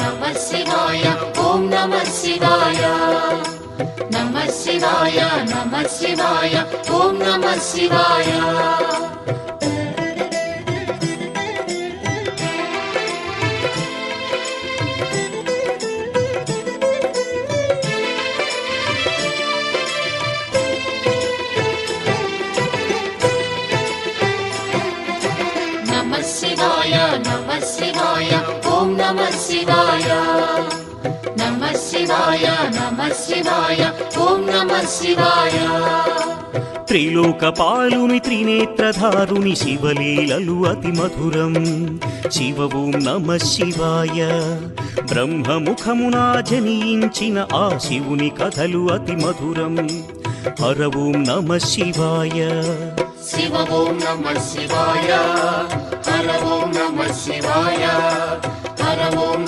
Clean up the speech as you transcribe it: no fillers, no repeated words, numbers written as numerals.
नमः शिवाय ओम नमः शिवाय नमः शिवाय नमः शिवाय ओम नमः शिवाय नमः शिवाय ओम नमः शिवाय नमः शिवाय ओम नमः शिवाय త్రిలోకపాలుని త్రినేత్రధారుని శివలీలలు అతి మధురం శివ ఓం నమః శివాయ బ్రహ్మముఖమున జనించిన ఆ శివుని కథలు అతి మధురం హర ఓం నమః శివాయ शिव ओम नमः शिवाय हर ओम नमः शिवाय हर ओम